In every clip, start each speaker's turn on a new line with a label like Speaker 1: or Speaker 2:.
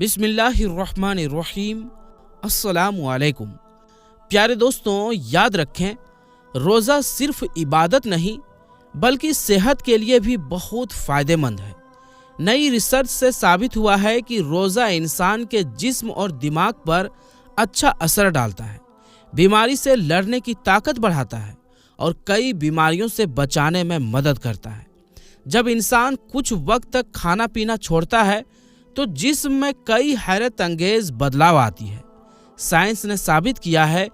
Speaker 1: बिस्मिल्लाहिर्रहमानिर्रहीम। अस्सलामुअलैकुम। प्यारे दोस्तों, याद रखें, रोज़ा सिर्फ इबादत नहीं बल्कि सेहत के लिए भी बहुत फ़ायदेमंद है। नई रिसर्च से साबित हुआ है कि रोज़ा इंसान के जिस्म और दिमाग पर अच्छा असर डालता है, बीमारी से लड़ने की ताकत बढ़ाता है और कई बीमारियों से बचाने में मदद करता है। जब इंसान कुछ वक्त तक खाना पीना छोड़ता है तो जिस्म में कई हैरत अंगेज बदलाव आती है। साइंस ने साबित किया है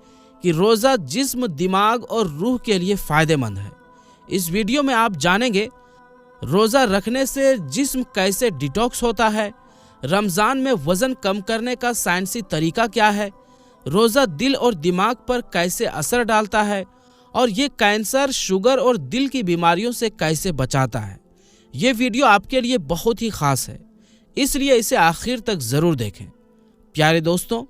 Speaker 1: कि रोज़ा जिस्म, दिमाग और रूह के लिए फ़ायदेमंद है। इस वीडियो में आप जानेंगे रोज़ा रखने से जिस्म कैसे डिटॉक्स होता है, रमज़ान में वज़न कम करने का साइंसी तरीका क्या है, रोज़ा दिल और दिमाग पर कैसे असर डालता है और ये कैंसर, शुगर और दिल की बीमारियों से कैसे बचाता है। ये वीडियो आपके लिए बहुत ही ख़ास है, इसलिए इसे आखिर तक ज़रूर देखें। प्यारे दोस्तों,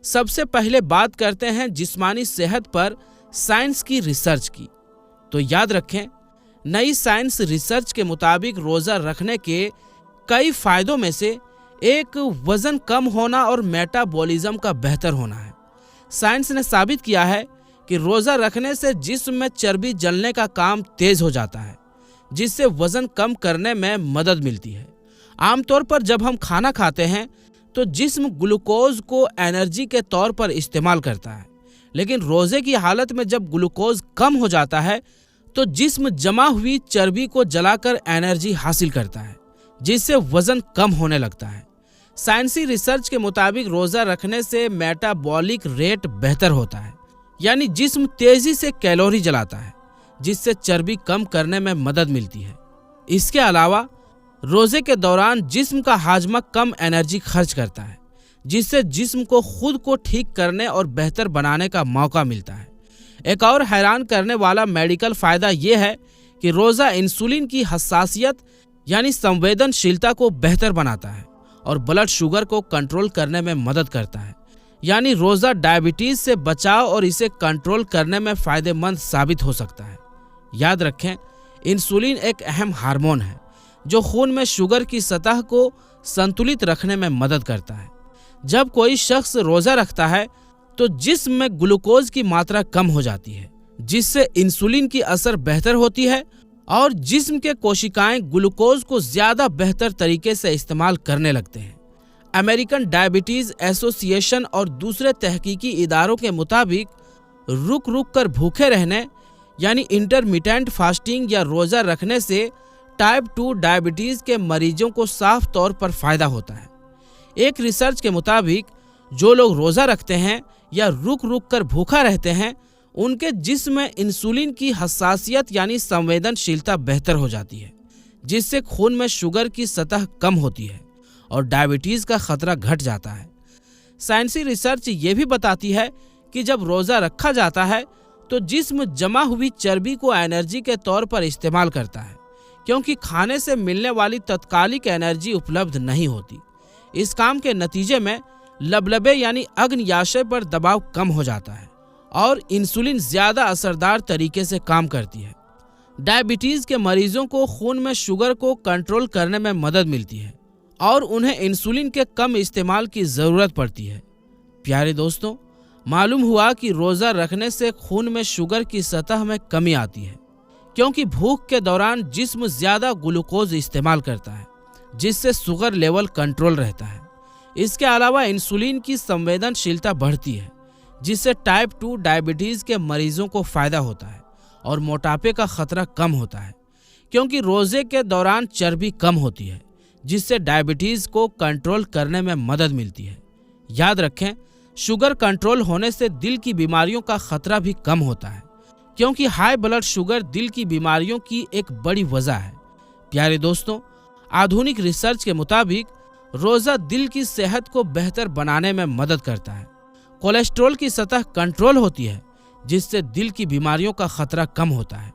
Speaker 1: सबसे पहले बात करते हैं जिस्मानी सेहत पर साइंस की रिसर्च की। तो याद रखें, नई साइंस रिसर्च के मुताबिक रोज़ा रखने के कई फ़ायदों में से एक वज़न कम होना और मेटाबॉलिज्म का बेहतर होना है। साइंस ने साबित किया है कि रोज़ा रखने से जिस्म में चर्बी जलने का काम तेज़ हो जाता है, जिससे वज़न कम करने में मदद मिलती है। आमतौर पर जब हम खाना खाते हैं तो जिस्म ग्लूकोज को एनर्जी के तौर पर इस्तेमाल करता है, लेकिन रोज़े की हालत में जब ग्लूकोज कम हो जाता है तो जिस्म जमा हुई चर्बी को जलाकर एनर्जी हासिल करता है, जिससे वज़न कम होने लगता है। साइंसी रिसर्च के मुताबिक रोज़ा रखने से मेटाबॉलिक रेट बेहतर होता है, यानी जिस्म तेज़ी से कैलोरी जलाता है, जिससे चर्बी कम करने में मदद मिलती है। इसके अलावा रोज़े के दौरान जिस्म का हाजमा कम एनर्जी खर्च करता है, जिससे जिस्म को खुद को ठीक करने और बेहतर बनाने का मौका मिलता है। एक और हैरान करने वाला मेडिकल फ़ायदा ये है कि रोज़ा इंसुलिन की हसासियत यानी संवेदनशीलता को बेहतर बनाता है और ब्लड शुगर को कंट्रोल करने में मदद करता है। यानी रोज़ा डायबिटीज़ से बचाव और इसे कंट्रोल करने में फ़ायदेमंद साबित हो सकता है। याद रखें, इंसुलिन एक अहम हार्मोन है जो खून में शुगर की सतह को संतुलित रखने में मदद करता है। जब कोई शख्स रोज़ा रखता है तो जिस्म में ग्लूकोज की मात्रा कम हो जाती है, जिससे इंसुलिन की असर बेहतर होती है और जिस्म के कोशिकाएं ग्लूकोज को ज़्यादा बेहतर तरीके से इस्तेमाल करने लगते हैं। अमेरिकन डायबिटीज़ एसोसिएशन और दूसरे तहकीकी इदारों के मुताबिक रुक रुक कर भूखे रहने यानी इंटरमिटेंट फास्टिंग या रोज़ा रखने से टाइप 2 डायबिटीज़ के मरीजों को साफ तौर पर फ़ायदा होता है। एक रिसर्च के मुताबिक जो लोग रोज़ा रखते हैं या रुक रुक कर भूखा रहते हैं, उनके जिस्म में इंसुलिन की हसासियत यानी संवेदनशीलता बेहतर हो जाती है, जिससे खून में शुगर की सतह कम होती है और डायबिटीज़ का खतरा घट जाता है। साइंसी रिसर्च ये भी बताती है कि जब रोज़ा रखा जाता है तो जिस्म जमा हुई चर्बी को एनर्जी के तौर पर इस्तेमाल करता है, क्योंकि खाने से मिलने वाली तत्कालिक एनर्जी उपलब्ध नहीं होती। इस काम के नतीजे में लबलबे यानी अग्न्याशय पर दबाव कम हो जाता है और इंसुलिन ज़्यादा असरदार तरीके से काम करती है। डायबिटीज़ के मरीजों को खून में शुगर को कंट्रोल करने में मदद मिलती है और उन्हें इंसुलिन के कम इस्तेमाल की ज़रूरत पड़ती है। प्यारे दोस्तों, मालूम हुआ कि रोज़ा रखने से खून में शुगर की सतह में कमी आती है, क्योंकि भूख के दौरान जिस्म ज़्यादा ग्लूकोज इस्तेमाल करता है, जिससे शुगर लेवल कंट्रोल रहता है। इसके अलावा इंसुलिन की संवेदनशीलता बढ़ती है, जिससे टाइप 2 डायबिटीज़ के मरीजों को फ़ायदा होता है और मोटापे का खतरा कम होता है, क्योंकि रोज़े के दौरान चर्बी कम होती है, जिससे डायबिटीज़ को कंट्रोल करने में मदद मिलती है। याद रखें, शुगर कंट्रोल होने से दिल की बीमारियों का खतरा भी कम होता है, क्योंकि हाई ब्लड शुगर दिल की बीमारियों की एक बड़ी वजह है। प्यारे दोस्तों, आधुनिक रिसर्च के मुताबिक रोज़ा दिल की सेहत को बेहतर बनाने में मदद करता है। कोलेस्ट्रॉल की सतह कंट्रोल होती है, जिससे दिल की बीमारियों का खतरा कम होता है।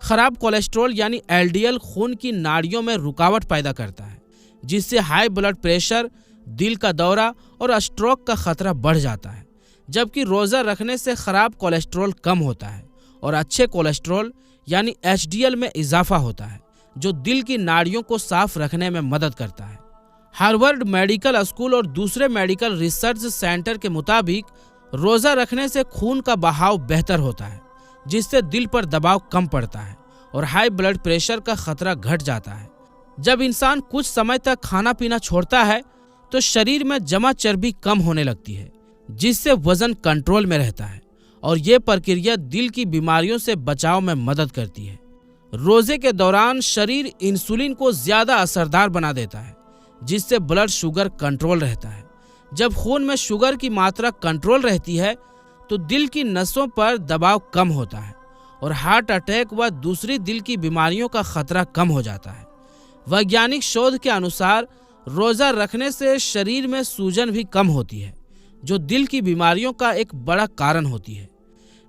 Speaker 1: खराब कोलेस्ट्रॉल यानी एलडीएल खून की नाड़ियों में रुकावट पैदा करता है, जिससे हाई ब्लड प्रेशर, दिल का दौरा और स्ट्रोक का खतरा बढ़ जाता है। जबकि रोज़ा रखने से खराब कोलेस्ट्रॉल कम होता है और अच्छे कोलेस्ट्रॉल यानी एचडीएल में इजाफा होता है, जो दिल की नाड़ियों को साफ रखने में मदद करता है। हार्वर्ड मेडिकल स्कूल और दूसरे मेडिकल रिसर्च सेंटर के मुताबिक रोजा रखने से खून का बहाव बेहतर होता है, जिससे दिल पर दबाव कम पड़ता है और हाई ब्लड प्रेशर का खतरा घट जाता है। जब इंसान कुछ समय तक खाना पीना छोड़ता है तो शरीर में जमा चर्बी कम होने लगती है, जिससे वजन कंट्रोल में रहता है और ये प्रक्रिया दिल की बीमारियों से बचाव में मदद करती है। रोजे के दौरान शरीर इंसुलिन को ज्यादा असरदार बना देता है, जिससे ब्लड शुगर कंट्रोल रहता है। जब खून में शुगर की मात्रा कंट्रोल रहती है तो दिल की नसों पर दबाव कम होता है और हार्ट अटैक व दूसरी दिल की बीमारियों का खतरा कम हो जाता है। वैज्ञानिक शोध के अनुसार रोजा रखने से शरीर में सूजन भी कम होती है, जो दिल की बीमारियों का एक बड़ा कारण होती है।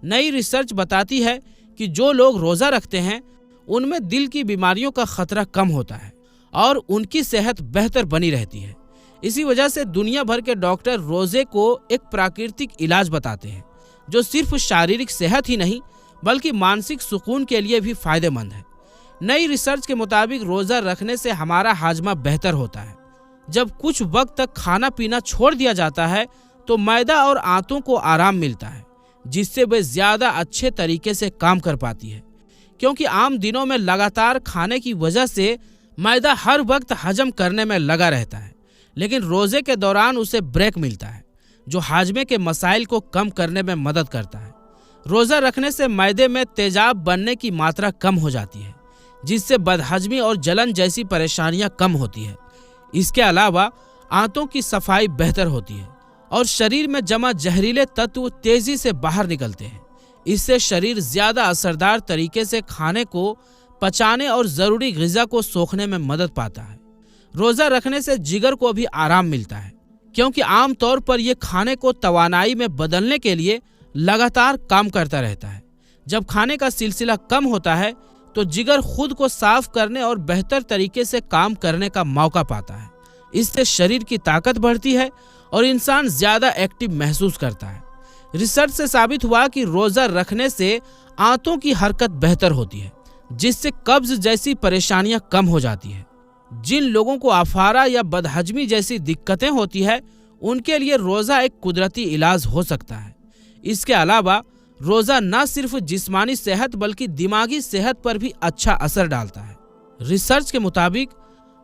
Speaker 1: नई रिसर्च बताती है कि जो लोग रोजा रखते हैं उनमें दिल की बीमारियों का खतरा कम होता है और उनकी सेहत बेहतर बनी रहती है। इसी वजह से दुनिया भर के डॉक्टर रोजे को एक प्राकृतिक इलाज बताते हैं, जो सिर्फ शारीरिक सेहत ही नहीं बल्कि मानसिक सुकून के लिए भी फायदेमंद है। नई रिसर्च के मुताबिक रोजा रखने से हमारा हाजमा बेहतर होता है। जब कुछ वक्त तक खाना पीना छोड़ दिया जाता है तो मैदा और आंतों को आराम मिलता है, जिससे वे ज्यादा अच्छे तरीके से काम कर पाती है। क्योंकि आम दिनों में लगातार खाने की वजह से मैदा हर वक्त हजम करने में लगा रहता है, लेकिन रोजे के दौरान उसे ब्रेक मिलता है, जो हाजमे के मसाइल को कम करने में मदद करता है। रोजा रखने से मैदे में तेजाब बनने की मात्रा कम हो जाती है, जिससे बदहजमी और जलन जैसी परेशानियां कम होती है। इसके अलावा आंतों की सफाई बेहतर होती है और शरीर में जमा जहरीले तत्व तेजी से बाहर निकलते हैं। इससे शरीर ज्यादा असरदार तरीके से खाने को पचाने और जरूरी ग़िज़ा को सोखने में मदद पाता है। रोजा रखने से जिगर को भी आराम मिलता है, क्योंकि आमतौर पर यह खाने को तवानाई में बदलने के लिए लगातार काम करता रहता है। जब खाने का सिलसिला कम होता है तो जिगर खुद को साफ करने और बेहतर तरीके से काम करने का मौका पाता है। इससे शरीर की ताकत बढ़ती है और इंसान ज्यादा एक्टिव महसूस करता है। रिसर्च से साबित हुआ कि रोजा रखने से आंतों की हरकत बेहतर होती है, जिससे कब्ज जैसी परेशानियां कम हो जाती है। जिन लोगों को अफारा या बदहजमी जैसी दिक्कतें होती है उनके लिए रोजा एक कुदरती इलाज हो सकता है। इसके अलावा रोजा न सिर्फ जिस्मानी सेहत बल्कि दिमागी सेहत पर भी अच्छा असर डालता है। रिसर्च के मुताबिक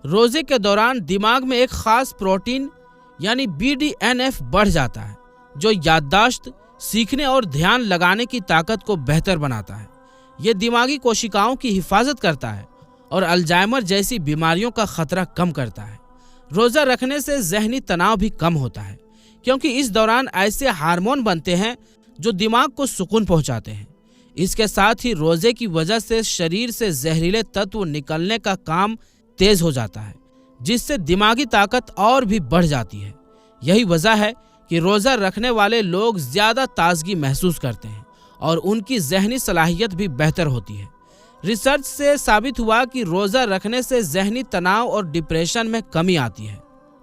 Speaker 1: रोजे के दौरान दिमाग में एक खास प्रोटीन यानी BDNF बढ़ जाता है, जो याददाश्त, सीखने और ध्यान लगाने की ताकत को बेहतर बनाता है। ये दिमागी कोशिकाओं की हिफाजत करता है और अल्जाइमर जैसी बीमारियों का खतरा कम करता है। रोजा रखने से जहनी तनाव भी कम होता है, क्योंकि इस दौरान ऐसे हार्मोन बनते हैं जो दिमाग को सुकून पहुंचाते हैं। इसके साथ ही रोजे की वजह से शरीर से जहरीले तत्व निकलने का काम तेज हो जाता है, जिससे दिमागी ताकत और भी बढ़ जाती है। यही वजह है कि रोजा रखने वाले लोग ज्यादा ताजगी महसूस करते हैं और उनकी जहनी सलाहियत भी बेहतर होती है। रिसर्च से साबित हुआ कि रोजा रखने से जहनी तनाव और डिप्रेशन में कमी आती है।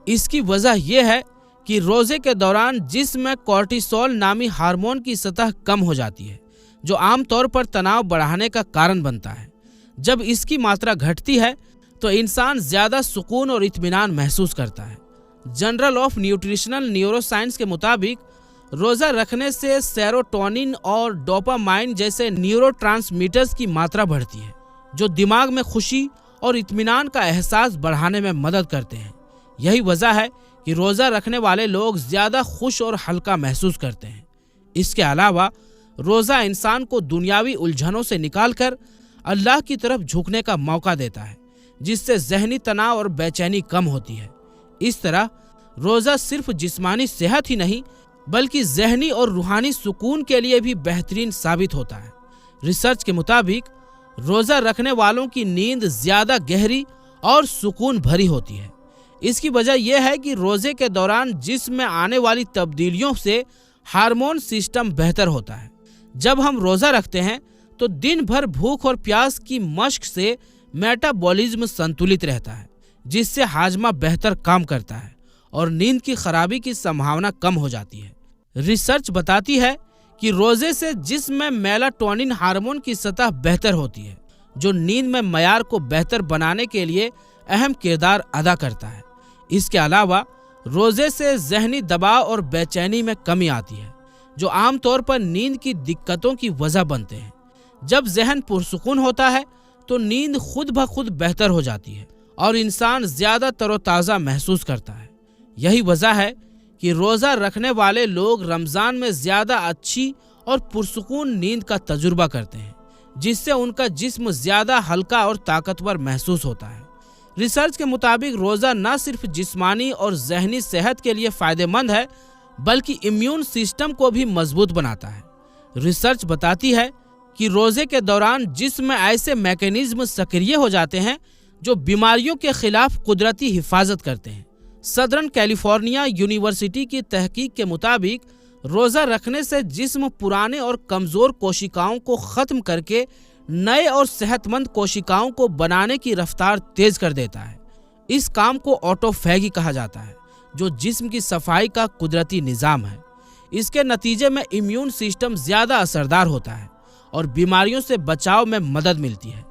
Speaker 1: इसकी वजह यह है कि रोजे के दौरान जिस्म में कोर्टिसोल नामी हार्मोन की सतह कम हो जाती है, जो आमतौर पर तनाव बढ़ाने का कारण बनता है। जब इसकी मात्रा घटती है तो इंसान ज्यादा सुकून और इत्मीनान महसूस करता है। जर्नल ऑफ न्यूट्रिशनल न्यूरोसाइंस के मुताबिक रोजा रखने से सेरोटोनिन और डोपामाइन जैसे न्यूरोट्रांसमीटर्स की मात्रा बढ़ती है, जो दिमाग में खुशी और इत्मीनान का एहसास बढ़ाने में मदद करते हैं। यही वजह है कि रोजा रखने वाले लोग ज्यादा खुश और हल्का महसूस करते हैं। इसके अलावा रोजा इंसान को दुनियावी उलझनों से निकालकर अल्लाह की तरफ झुकने का मौका देता है, जिससे जहनी तनाव और बेचैनी कम होती है। इस तरह रोजा सिर्फ जिस्मानी सेहत ही नहीं बल्कि जहनी और रूहानी सुकून के लिए भी बेहतरीन साबित होता है। रिसर्च के मुताबिक रोजा रखने वालों की नींद ज्यादा गहरी और सुकून भरी होती है। इसकी वजह यह है कि रोजे के दौरान जिस्म में आने वाली तब्दीलियों से हार्मोन सिस्टम बेहतर होता है। जब हम रोजा रखते हैं तो दिन भर भूख और प्यास की मश्क से मेटाबॉलिज्म संतुलित रहता है, जिससे हाजमा बेहतर काम करता है और नींद की खराबी की संभावना कम हो जाती है। रिसर्च बताती है कि रोजे से जिस्म में मेलाटोनिन हार्मोन की सतह बेहतर होती है, जो नींद में मयार को बेहतर बनाने के लिए अहम किरदार अदा करता है। इसके अलावा रोजे से जहनी दबाव और बेचैनी में कमी आती है, जो आमतौर पर नींद की दिक्कतों की वजह बनते हैं। जब जहन पुरसुकून होता है तो नींद खुद ब खुद बेहतर हो जाती है और इंसान ज्यादा तरोताज़ा महसूस करता है। यही वजह है कि रोजा रखने वाले लोग रमजान में ज्यादा अच्छी और पुरसुकून नींद का तजुर्बा करते हैं, जिससे उनका जिस्म ज्यादा हल्का और ताकतवर महसूस होता है। रिसर्च के मुताबिक रोजा न सिर्फ जिस्मानी और जहनी सेहत के लिए फायदेमंद है, बल्कि इम्यून सिस्टम को भी मजबूत बनाता है। रिसर्च बताती है कि रोजे के दौरान जिस्म में ऐसे मैकेनिज्म सक्रिय हो जाते हैं जो बीमारियों के खिलाफ कुदरती हिफाजत करते हैं। सदर्न कैलिफोर्निया यूनिवर्सिटी की तहकीक के मुताबिक रोजा रखने से जिस्म पुराने और कमजोर कोशिकाओं को खत्म करके नए और सेहतमंद कोशिकाओं को बनाने की रफ्तार तेज कर देता है। इस काम को ऑटोफैगी कहा जाता है, जो जिस्म की सफाई का कुदरती निज़ाम है। इसके नतीजे में इम्यून सिस्टम ज्यादा असरदार होता है और बीमारियों से बचाव में मदद मिलती है।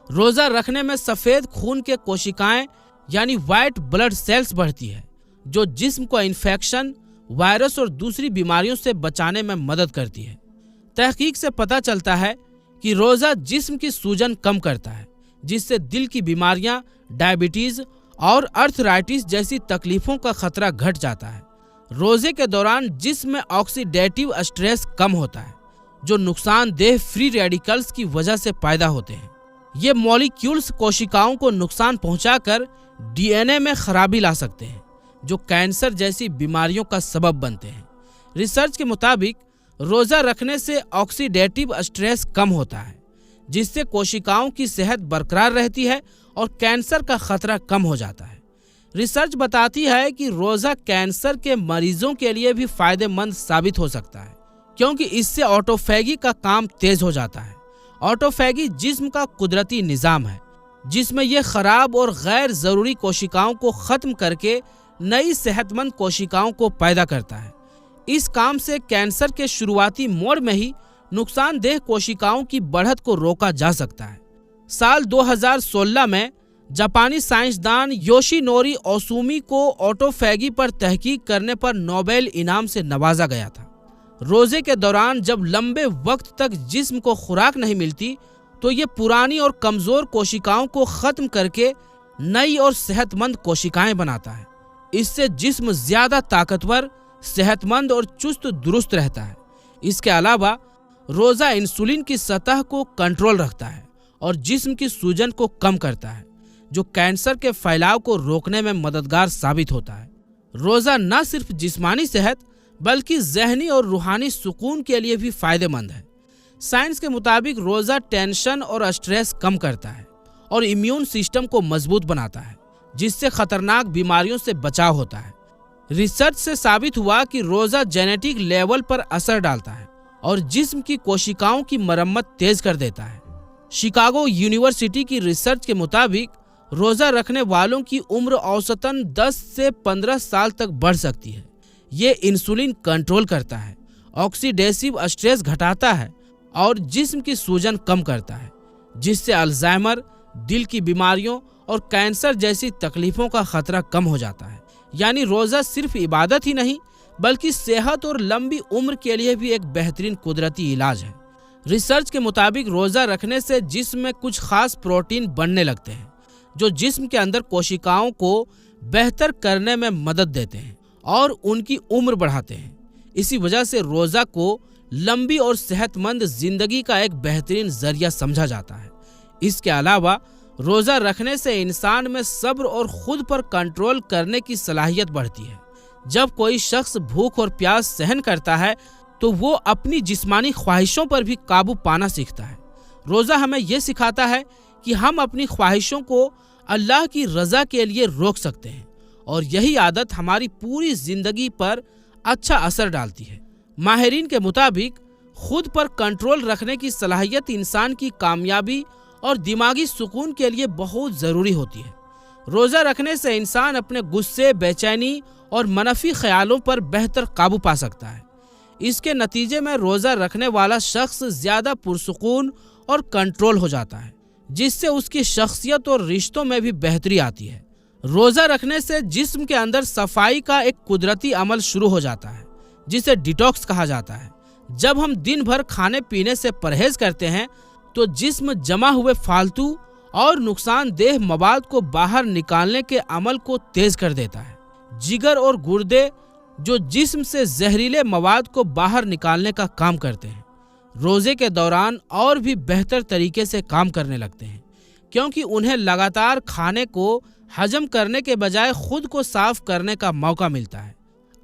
Speaker 1: रोजा रखने में सफेद खून के कोशिकाएं यानी व्हाइट ब्लड सेल्स बढ़ती है, जो जिस्म को इन्फेक्शन, वायरस और दूसरी बीमारियों से बचाने में मदद करती है। तहकीक से पता चलता है कि रोजा जिस्म की सूजन कम करता है, जिससे दिल की बीमारियां, डायबिटीज और अर्थराइटिस जैसी तकलीफों का खतरा घट जाता है। रोजे के दौरान जिस्म में ऑक्सीडेटिव स्ट्रेस कम होता है, जो नुकसानदेह फ्री रेडिकल्स की वजह से पैदा होते हैं। ये मॉलिक्यूल्स कोशिकाओं को नुकसान पहुंचाकर डीएनए में खराबी ला सकते हैं, जो कैंसर जैसी बीमारियों का सबब बनते हैं। रिसर्च के मुताबिक रोजा रखने से ऑक्सीडेटिव स्ट्रेस कम होता है, जिससे कोशिकाओं की सेहत बरकरार रहती है और कैंसर का खतरा कम हो जाता है। रिसर्च बताती है कि रोजा कैंसर के मरीजों के लिए भी फायदेमंद साबित हो सकता है, क्योंकि इससे ऑटोफैगी का काम तेज हो जाता है। ऑटोफैगी जिस्म का कुदरती निज़ाम है, जिसमें यह खराब और गैर जरूरी कोशिकाओं को खत्म करके नई सेहतमंद कोशिकाओं को पैदा करता है। इस काम से कैंसर के शुरुआती मोड़ में ही नुकसानदेह कोशिकाओं की बढ़त को रोका जा सकता है। साल 2016 में जापानी साइंसदान योशिनोरी ओसुमी को ऑटोफैगी पर तहकीक करने पर नोबेल इनाम से नवाजा गया था। रोजे के दौरान जब लंबे वक्त तक जिस्म को खुराक नहीं मिलती, तो ये पुरानी और कमजोर कोशिकाओं को खत्म करके नई और सेहतमंद कोशिकाएं बनाता है। इससे जिस्म ज्यादा ताकतवर, सेहतमंद और चुस्त दुरुस्त रहता है। इसके अलावा रोजा इंसुलिन की सतह को कंट्रोल रखता है और जिस्म की सूजन को कम करता है, जो कैंसर के फैलाव को रोकने में मददगार साबित होता है। रोजा न सिर्फ जिस्मानी सेहत बल्कि जहनी और रूहानी सुकून के लिए भी फायदेमंद है। साइंस के मुताबिक रोजा टेंशन और स्ट्रेस कम करता है और इम्यून सिस्टम को मजबूत बनाता है, जिससे खतरनाक बीमारियों से बचाव होता है। रिसर्च से साबित हुआ कि रोजा जेनेटिक लेवल पर असर डालता है और जिस्म की कोशिकाओं की मरम्मत तेज कर देता है। शिकागो यूनिवर्सिटी की रिसर्च के मुताबिक रोजा रखने वालों की उम्र औसतन 10 से 15 साल तक बढ़ सकती है। ये इंसुलिन कंट्रोल करता है, ऑक्सीडेटिव स्ट्रेस घटाता है और जिस्म की सूजन कम करता है, जिससे अल्जाइमर, दिल की बीमारियों और कैंसर जैसी तकलीफों का खतरा कम हो जाता है। यानी रोजा सिर्फ इबादत ही नहीं, बल्कि सेहत और लंबी उम्र के लिए भी एक बेहतरीन कुदरती इलाज है। रिसर्च के मुताबिक रोजा रखने से जिस्म में कुछ खास प्रोटीन बनने लगते हैं, जो जिस्म के अंदर कोशिकाओं को बेहतर करने में मदद देते हैं और उनकी उम्र बढ़ाते हैं। इसी वजह से रोजा को लंबी और सेहतमंद जिंदगी का एक बेहतरीन जरिया समझा जाता है। इसके अलावा रोजा रखने से इंसान में सब्र और खुद पर कंट्रोल करने की सलाहियत बढ़ती है। जब कोई शख्स भूख और प्यास सहन करता है, तो वो अपनी जिस्मानी ख्वाहिशों पर भी काबू पाना सीखता है। रोजा हमें ये सिखाता है कि हम अपनी ख्वाहिशों को अल्लाह की रजा के लिए रोक सकते हैं, और यही आदत हमारी पूरी जिंदगी पर अच्छा असर डालती है। माहिरीन के मुताबिक खुद पर कंट्रोल रखने की सलाहियत इंसान की कामयाबी और दिमागी सुकून के लिए बहुत ज़रूरी होती है। रोज़ा रखने से इंसान अपने गुस्से, बेचैनी और मनफी ख्यालों पर बेहतर काबू पा सकता है। इसके नतीजे में रोज़ा रखने वाला शख्स ज़्यादा पुरसुकून और कंट्रोल हो जाता है, जिससे उसकी शख्सियत और रिश्तों में भी बेहतरी आती है। रोजा रखने से जिस्म के अंदर सफाई का एक कुदरती अमल शुरू हो जाता है, जिसे डिटॉक्स कहा जाता है। जब हम दिन भर खाने पीने से परहेज करते हैं तो जिस्म जमा हुए फालतू और नुकसानदेह मवाद को बाहर निकालने के अमल को तेज कर देता है। जिगर और गुर्दे जो जिस्म से जहरीले मवाद को बाहर निकालने का काम करते हैं, रोजे के दौरान और भी बेहतर तरीके से काम करने लगते हैं, क्योंकि उन्हें लगातार खाने को हजम करने के बजाय खुद को साफ करने का मौका मिलता है।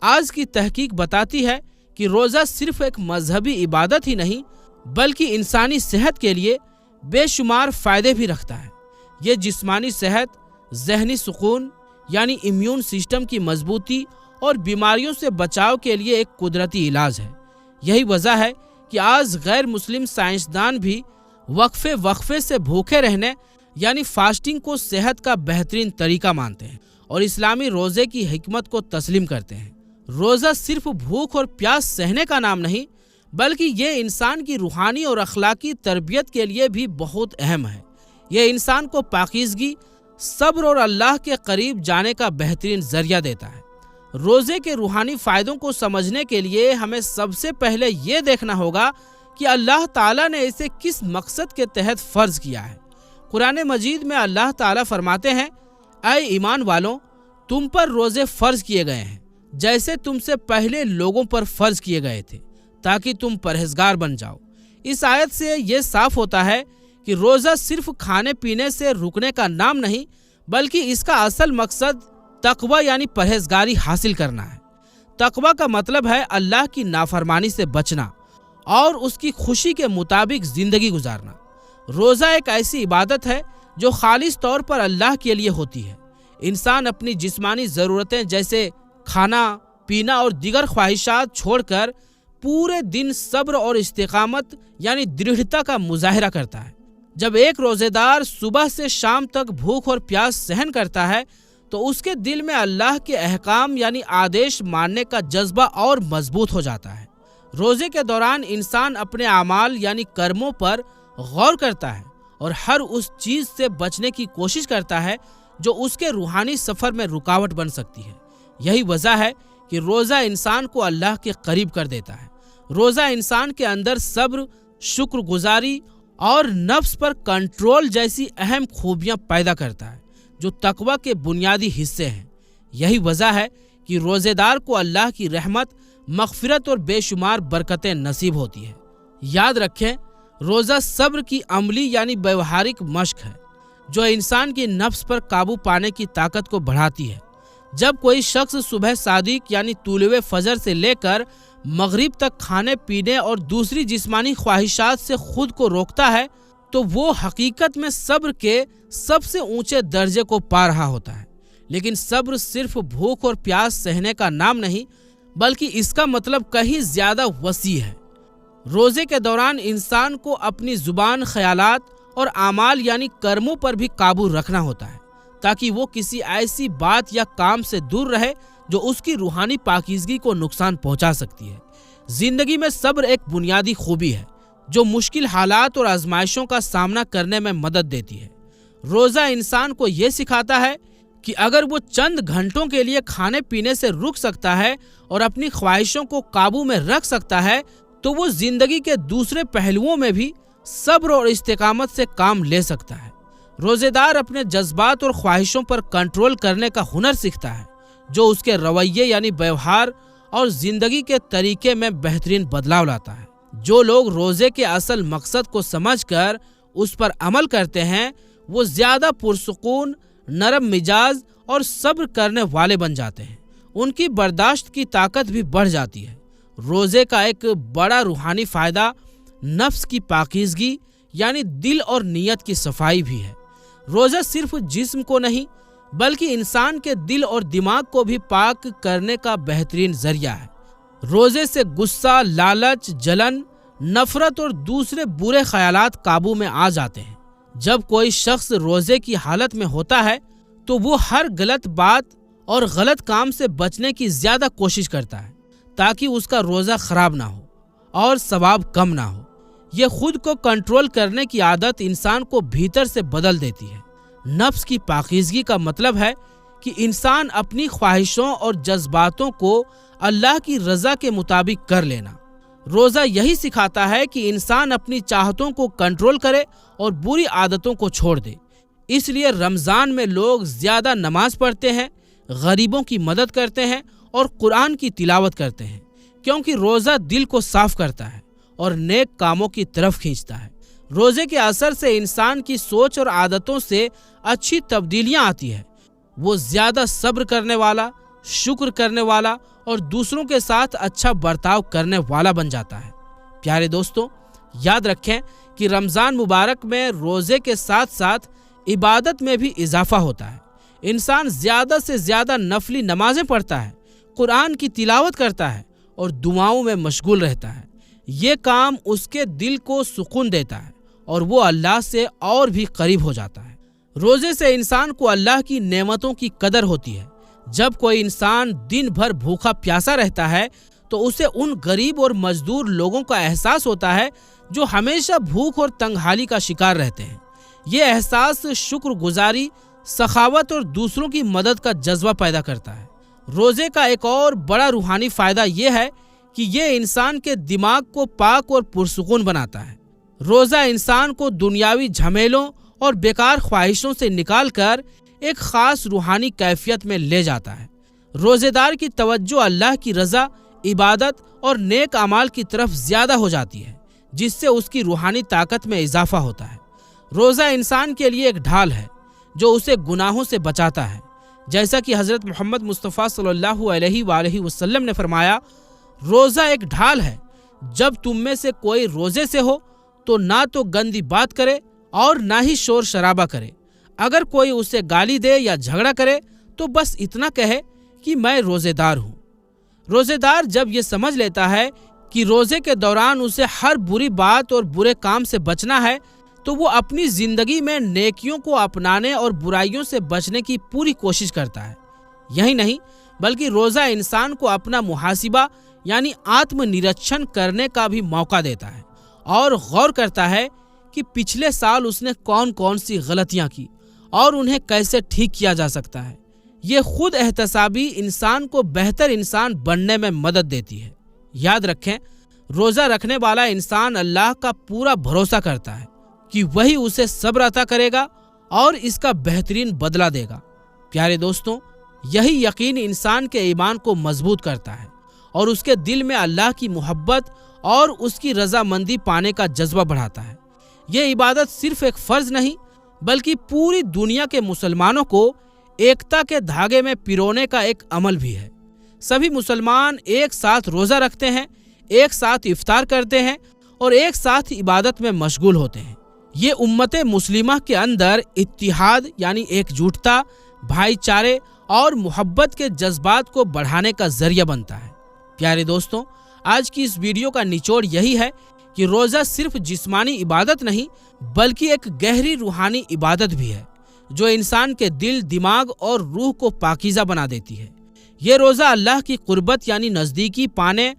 Speaker 1: आज की तहकीक बताती है कि रोजा सिर्फ एक मजहबी इबादत ही नहीं बल्कि इंसानी सेहत के लिए बेशुमार फायदे भी रखता है। ये जिस्मानी सेहत, जहनी सुकून यानी इम्यून सिस्टम की मजबूती और बीमारियों से बचाव के लिए एक कुदरती इलाज है। यही वजह है कि आज गैर मुस्लिम साइंसदान भी वक्फे से भूखे रहने यानी फास्टिंग को सेहत का बेहतरीन तरीका मानते हैं और इस्लामी रोजे की हिकमत को तस्लीम करते हैं। रोजा सिर्फ भूख और प्यास सहने का नाम नहीं बल्कि ये इंसान की रूहानी और अखलाकी तरबियत के लिए भी बहुत अहम है। ये इंसान को पाकीज़गी, सब्र और अल्लाह के करीब जाने का बेहतरीन जरिया देता है। रोजे के रूहानी फायदों को समझने के लिए हमें सबसे पहले ये देखना होगा कि अल्लाह ताला ने इसे किस मकसद के तहत फर्ज किया है। कुरान मजीद में अल्लाह ताला फरमाते हैं, ऐ ईमान वालों, तुम पर रोजे फर्ज किए गए हैं जैसे तुमसे पहले लोगों पर फर्ज किए गए थे, ताकि तुम परहेजगार बन जाओ। इस आयत से ये साफ होता है कि रोजा सिर्फ खाने पीने से रुकने का नाम नहीं बल्कि इसका असल मकसद तकवा यानी परहेजगारी हासिल करना है। तकवा का मतलब है अल्लाह की नाफरमानी से बचना और उसकी खुशी के मुताबिक जिंदगी गुजारना। रोजा एक ऐसी इबादत है जो खालिस तौर पर अल्लाह के लिए होती है। इंसान अपनी जिस्मानी ज़रूरतें जैसे खाना पीना और दीगर ख्वाहिशात छोड़कर पूरे दिन सब्र और इस्तिकामत यानी दृढ़ता का मुजाहिरा करता है। जब एक रोजेदार सुबह से शाम तक भूख और प्यास सहन करता है तो उसके दिल में अल्लाह के अहकाम यानी आदेश मानने का जज्बा और मजबूत हो जाता है। रोजे के दौरान इंसान अपने अमाल यानी कर्मों पर गौर करता है और हर उस चीज से बचने की कोशिश करता है जो उसके रूहानी सफर में रुकावट बन सकती है। यही वजह है कि रोजा इंसान को अल्लाह के करीब कर देता है। रोजा इंसान के अंदर सब्र, शुक्रगुजारी और नफ्स पर कंट्रोल जैसी अहम खूबियां पैदा करता है जो तकवा के बुनियादी हिस्से हैं। यही वजह है कि रोजेदार को अल्लाह की रहमत, मगफिरत और बेशुमार बरकतें नसीब होती है। याद रखें, रोजा सब्र की अमली यानी व्यवहारिक मश्क है जो इंसान की नफ्स पर काबू पाने की ताकत को बढ़ाती है। जब कोई शख्स सुबह सादिक यानी तुलुए फजर से लेकर मगरिब तक खाने पीने और दूसरी जिस्मानी ख्वाहिशात से खुद को रोकता है तो वो हकीकत में सब्र के सबसे ऊंचे दर्जे को पा रहा होता है। लेकिन सब्र सिर्फ भूख और प्यास सहने का नाम नहीं बल्कि इसका मतलब कहीं ज्यादा वसी है। रोजे के दौरान इंसान को अपनी जुबान, ख्यालात और आमाल यानी कर्मों पर भी काबू रखना होता है ताकि वो किसी ऐसी बात या काम से दूर रहे जो उसकी रूहानी पाकीज़गी को नुकसान पहुंचा सकती है। जिंदगी में सब्र एक बुनियादी खूबी है जो मुश्किल हालात और आजमाइशों का सामना करने में मदद देती है। रोजा इंसान को ये सिखाता है कि अगर वो चंद घंटों के लिए खाने पीने से रुक सकता है और अपनी ख्वाहिशों को काबू में रख सकता है तो वो जिंदगी के दूसरे पहलुओं में भी सब्र और इस्तिकामत से काम ले सकता है। रोजेदार अपने जज्बात और ख्वाहिशों पर कंट्रोल करने का हुनर सीखता है जो उसके रवैये यानी व्यवहार और जिंदगी के तरीके में बेहतरीन बदलाव लाता है। जो लोग रोजे के असल मकसद को समझकर उस पर अमल करते हैं वो ज्यादा पुरसुकून, नरम मिजाज और सब्र करने वाले बन जाते हैं। उनकी बर्दाश्त की ताकत भी बढ़ जाती है। रोजे का एक बड़ा रूहानी फायदा नफ्स की पाकीज़गी यानी दिल और नीयत की सफाई भी है। रोजा सिर्फ जिस्म को नहीं बल्कि इंसान के दिल और दिमाग को भी पाक करने का बेहतरीन जरिया है। रोजे से गुस्सा, लालच, जलन, नफरत और दूसरे बुरे ख्यालात काबू में आ जाते हैं। जब कोई शख्स रोजे की हालत में होता है तो वो हर गलत बात और गलत काम से बचने की ज्यादा कोशिश करता है ताकि उसका रोजा खराब ना हो और सवाब कम ना हो। यह खुद को कंट्रोल करने की आदत इंसान को भीतर से बदल देती है। नफ्स की पाकीज़गी का मतलब है कि इंसान अपनी ख्वाहिशों और जज्बातों को अल्लाह की रजा के मुताबिक कर लेना। रोज़ा यही सिखाता है कि इंसान अपनी चाहतों को कंट्रोल करे और बुरी आदतों को छोड़ दे। इसलिए रमज़ान में लोग ज़्यादा नमाज पढ़ते हैं, गरीबों की मदद करते हैं और कुरान की तिलावत करते हैं, क्योंकि रोज़ा दिल को साफ करता है और नेक कामों की तरफ खींचता है। रोज़े के असर से इंसान की सोच और आदतों से अच्छी तब्दीलियां आती है। वो ज़्यादा सब्र करने वाला, शुक्र करने वाला और दूसरों के साथ अच्छा बर्ताव करने वाला बन जाता है। प्यारे दोस्तों, याद रखें कि रमज़ान मुबारक में रोज़े के साथ साथ इबादत में भी इजाफा होता है। इंसान ज़्यादा से ज़्यादा नफली नमाजें पढ़ता है, कुरान की तिलावत करता है और दुआओं में मशगूल रहता है। ये काम उसके दिल को सुकून देता है और वो अल्लाह से और भी करीब हो जाता है। रोज़े से इंसान को अल्लाह की नेमतों की कदर होती है। जब कोई इंसान दिन भर भूखा प्यासा रहता है तो उसे उन गरीब और मजदूर लोगों का एहसास होता है जो हमेशा भूख और तंगहाली का शिकार रहते हैं। ये एहसास शुक्रगुजारी, सखावत और दूसरों की मदद का जज्बा पैदा करता है। रोज़े का एक और बड़ा रूहानी फ़ायदा ये है कि ये इंसान के दिमाग को पाक और पुरसुकून बनाता है। रोज़ा इंसान को दुनियावी झमेलों और बेकार ख्वाहिशों से निकालकर एक ख़ास रूहानी कैफियत में ले जाता है। रोज़ेदार की तवज्जो अल्लाह की रज़ा, इबादत और नेक अमाल की तरफ ज़्यादा हो जाती है, जिससे उसकी रूहानी ताकत में इजाफा होता है। रोज़ा इंसान के लिए एक ढाल है जो उसे गुनाहों से बचाता है। जैसा कि हज़रत मोहम्मद मुस्तफ़ा सल्लल्लाहु अलैहि वसल्लम ने फरमाया, रोज़ा एक ढाल है। जब तुम में से कोई रोज़े से हो तो ना तो गंदी बात करे और ना ही शोर शराबा करे। अगर कोई उसे गाली दे या झगड़ा करे तो बस इतना कहे कि मैं रोज़ेदार हूँ। रोज़ेदार जब ये समझ लेता है कि रोज़े के दौरान उसे हर बुरी बात और बुरे काम से बचना है, तो वो अपनी ज़िंदगी में नेकियों को अपनाने और बुराइयों से बचने की पूरी कोशिश करता है। यही नहीं, बल्कि रोज़ा इंसान को अपना मुहासिबा यानी आत्मनिरीक्षण करने का भी मौका देता है और गौर करता है कि पिछले साल उसने कौन कौन सी गलतियां की और उन्हें कैसे ठीक किया जा सकता है। ये खुद एहतसाबी इंसान को बेहतर इंसान बनने में मदद देती है। याद रखें, रोज़ा रखने वाला इंसान अल्लाह का पूरा भरोसा करता है कि वही उसे सब्र अता करेगा और इसका बेहतरीन बदला देगा। प्यारे दोस्तों, यही यकीन इंसान के ईमान को मजबूत करता है और उसके दिल में अल्लाह की मोहब्बत और उसकी रजामंदी पाने का जज्बा बढ़ाता है। ये इबादत सिर्फ एक फ़र्ज नहीं, बल्कि पूरी दुनिया के मुसलमानों को एकता के धागे में पिरोने का एक अमल भी है। सभी मुसलमान एक साथ रोज़ा रखते हैं, एक साथ इफ्तार करते हैं और एक साथ इबादत में मशगूल होते हैं। ये उम्मत मुस्लिमा के अंदर इत्तिहाद यानी एकजुटता, भाईचारे और मोहब्बत के जज्बात को बढ़ाने का जरिया बनता है। प्यारे दोस्तों, आज की इस वीडियो का निचोड़ यही है कि रोज़ा सिर्फ जिस्मानी इबादत नहीं, बल्कि एक गहरी रूहानी इबादत भी है जो इंसान के दिल, दिमाग और रूह को पाकीज़ा बना देती है। ये रोज़ा अल्लाह की कुर्बत यानी नज़दीकी पाने,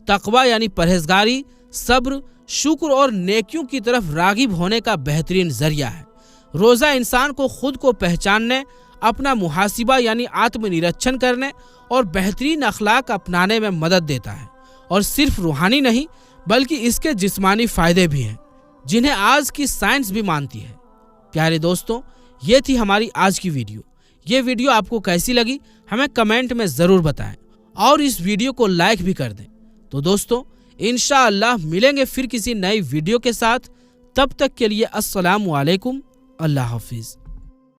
Speaker 1: तकवा यानी परहेजगारी, सब्र, शुक्र और नेकियों की तरफ रागिब होने का बेहतरीन जरिया है। रोज़ा इंसान को खुद को पहचानने, अपना मुहासिबा यानी आत्मनिरीक्षण करने और बेहतरीन अखलाक अपनाने में मदद देता है। और सिर्फ रूहानी नहीं, बल्कि इसके जिस्मानी फ़ायदे भी हैं जिन्हें आज की साइंस भी मानती है। प्यारे दोस्तों, ये थी हमारी आज की वीडियो। ये वीडियो आपको कैसी लगी हमें कमेंट में ज़रूर बताएं और इस वीडियो को लाइक भी कर दें। तो दोस्तों, इंशाअल्लाह मिलेंगे फिर किसी नई वीडियो के साथ। तब तक के लिए अस्सलामु अलैकुम, अल्लाह हाफिज़।